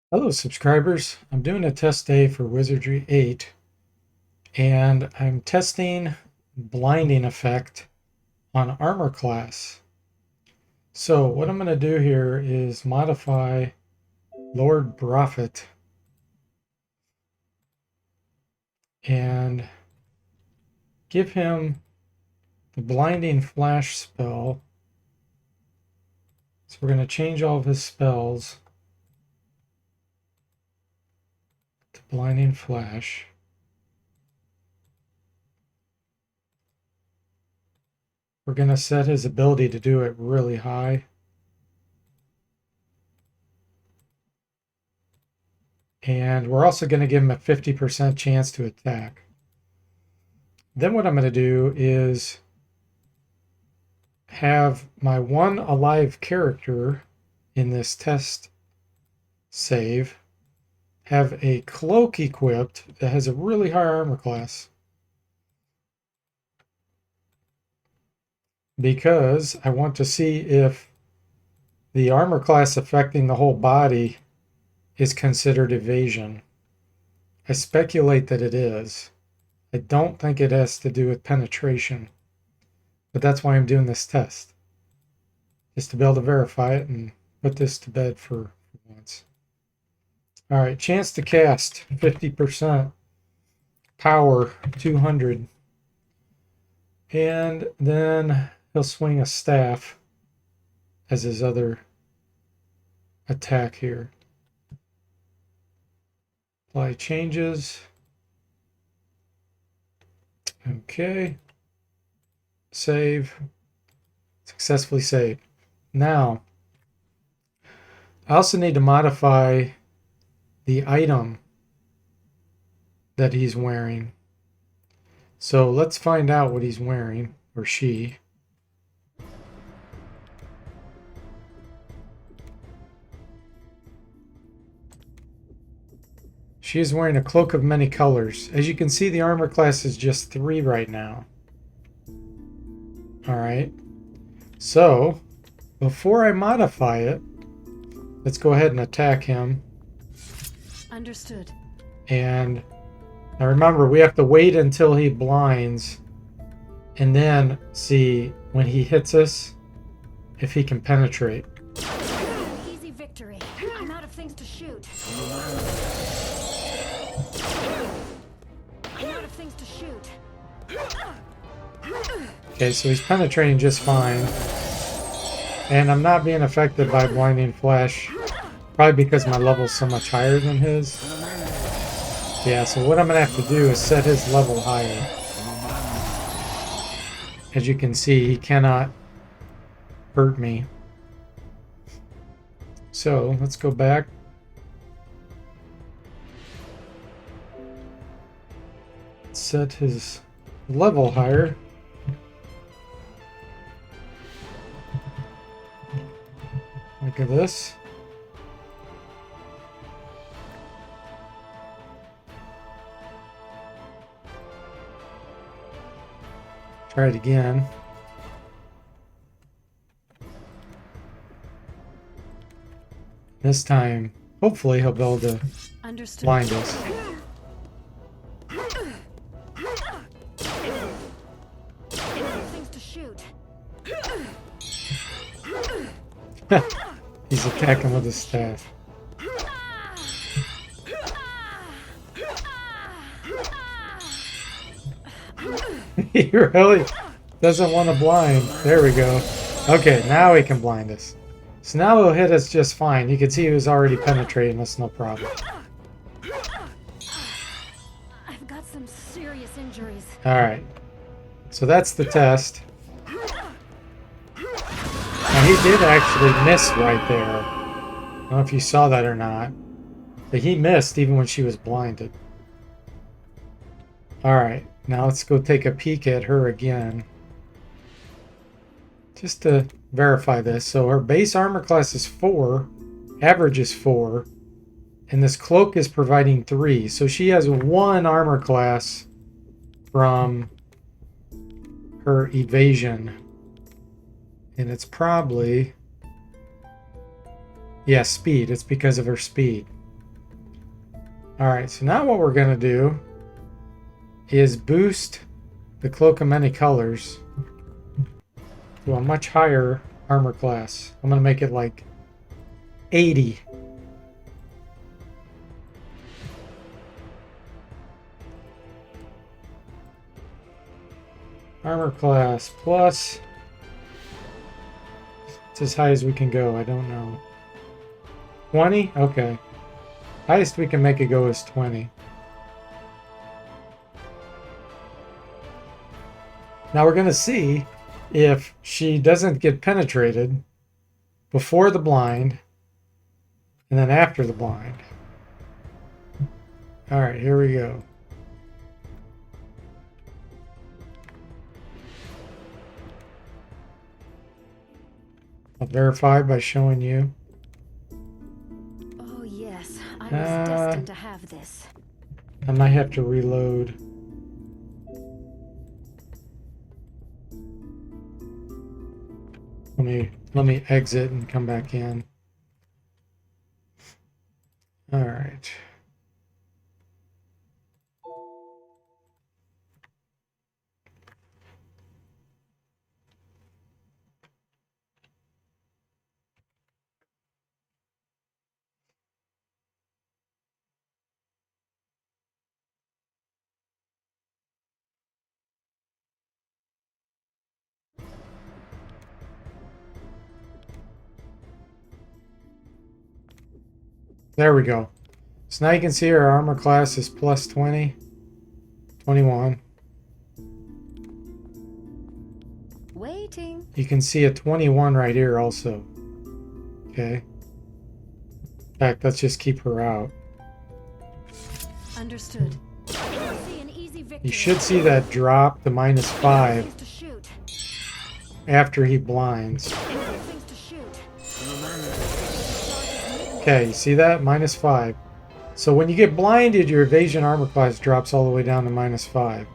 Hello subscribers, I'm doing a test day for Wizardry 8 and I'm testing blinding effect on armor class. So what I'm going to do here is modify Lord Prophet and give him the blinding flash spell. So we're going to change all of his spells to blinding flash. We're going to set his ability to do it really high. And we're also going to give him a 50% chance to attack. Then what I'm going to do is have my one alive character in this test save have a cloak equipped that has a really high armor class, because I want to see if the armor class affecting the whole body is considered evasion. I speculate that it is. I don't think it has to do with penetration, but that's why I'm doing this test, just to be able to verify it and put this to bed for once. All right, chance to cast 50%, power 200, and then he'll swing a staff as his other attack here. Apply changes. Okay. Save. Successfully saved. Now, I also need to modify the item that he's wearing. So let's find out what he's wearing, or she. She is wearing a cloak of many colors. As you can see, the armor class is just 3 right now. Alright. So, before I modify it, let's go ahead and attack him. Understood. And now remember, we have to wait until he blinds and then see when he hits us if he can penetrate. Easy victory. I'm out of things to shoot. I'm out of things to shoot. Okay, so he's penetrating just fine. And I'm not being affected by blinding flash, probably because my level's so much higher than his. Yeah, so what I'm going to have to do is set his level higher. As you can see, he cannot hurt me. So let's go back. Set his level higher. Look at this. Try it again. This time, hopefully he'll be able to blind us. Things to shoot. He's attacking with his staff. He really doesn't want to blind. There we go. Okay, now he can blind us. So now he'll hit us just fine. You can see he was already penetrating us, no problem. I've got some serious injuries. Alright. So that's the test. Now he did actually miss right there. I don't know if you saw that or not. But he missed even when she was blinded. Alright, now let's go take a peek at her again. Just to verify this. So her base armor class is 4, average is 4, and this cloak is providing 3. So she has 1 armor class from her evasion. And it's probably... yeah, speed. It's because of her speed. Alright, so now what we're going to do is boost the Cloak of Many Colors to a much higher armor class. I'm going to make it like 80. Armor class plus. It's as high as we can go. I don't know. 20? Okay. Highest we can make it go is 20. Now we're going to see if she doesn't get penetrated before the blind and then after the blind. All right, here we go. I'll verify by showing you. Oh yes, I was destined to have this. I might have to reload. Let me exit and come back in. All right. There we go. So now you can see our armor class is plus 20, 21. Waiting. You can see a 21 right here also. Okay. In fact, let's just keep her out. Understood. See an easy victory. You should see that drop to minus 5 Things to shoot. after he blinds. Things to shoot. Okay, you see that? Minus 5. So when you get blinded, your evasion armor class drops all the way down to minus 5.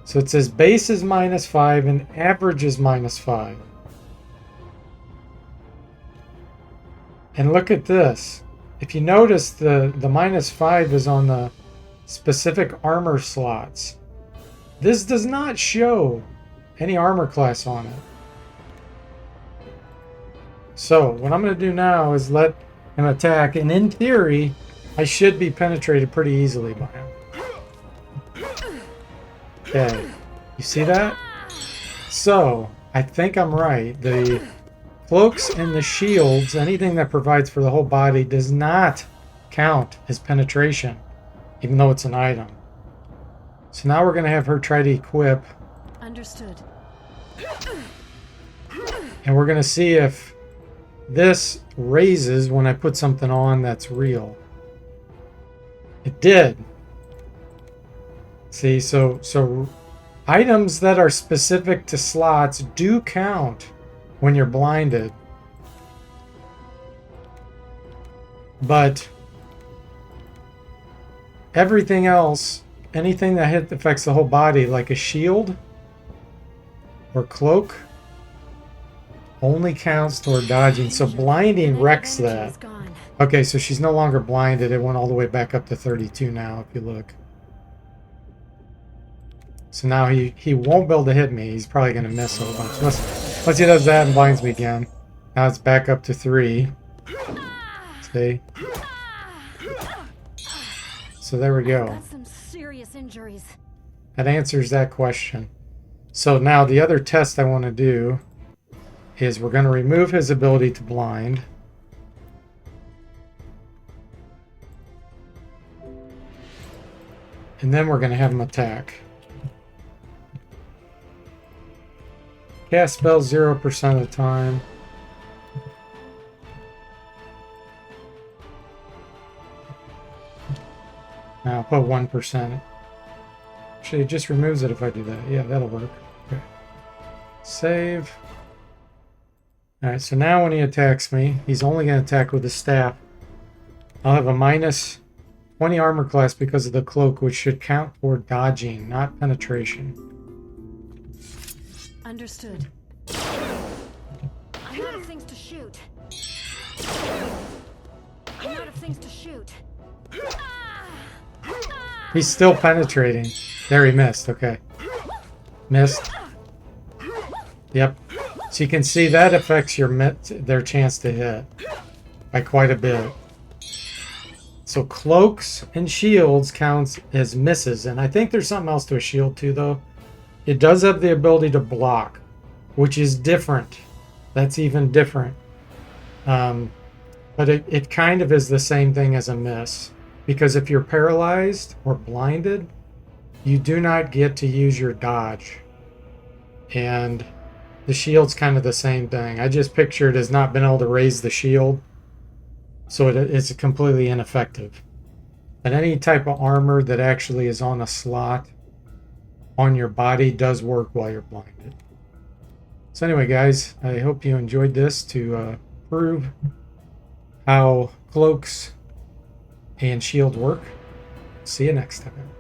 So it says base is minus 5 and average is minus 5. And look at this. If you notice, the minus 5 is on the specific armor slots. This does not show any armor class on it. So what I'm going to do now is let him attack, and in theory, I should be penetrated pretty easily by him. Okay, you see that? So, I think I'm right. The cloaks and the shields, anything that provides for the whole body, does not count as penetration, even though it's an item. So now we're going to have her try to equip. Understood. And we're going to see if this raises when I put something on that's real. It did. See, so items that are specific to slots do count when you're blinded. But everything else, anything that affects the whole body, like a shield or cloak, only counts toward dodging. So blinding wrecks that. Okay, so she's no longer blinded. It went all the way back up to 32 now, if you look. So now he won't be able to hit me. He's probably going to miss a whole bunch. Once he does that and blinds me again. Now it's back up to 3. See? So there we go. Got some serious injuries. That answers that question. So now the other test I want to do is we're going to remove his ability to blind. And then we're going to have him attack. Cast spells 0% of the time. Now I'll put 1%. Actually, it just removes it if I do that. Yeah, that'll work. Okay. Save. Alright, so now when he attacks me, he's only going to attack with the staff. I'll have a minus 20 armor class because of the cloak, which should count toward dodging, not penetration. Understood. I'm out of things to shoot. I'm out of things to shoot. He's still penetrating. There, he missed. Okay. Missed. Yep. So you can see that affects their chance to hit by quite a bit. So cloaks and shields counts as misses. And I think there's something else to a shield too, though. It does have the ability to block, which is different. That's even different. But it kind of is the same thing as a miss. Because if you're paralyzed or blinded, you do not get to use your dodge. And the shield's kind of the same thing. I just picture it as not being able to raise the shield. So it's completely ineffective. But any type of armor that actually is on a slot on your body does work while you're blinded. So anyway, guys, I hope you enjoyed this to prove how cloaks and shield work. See you next time.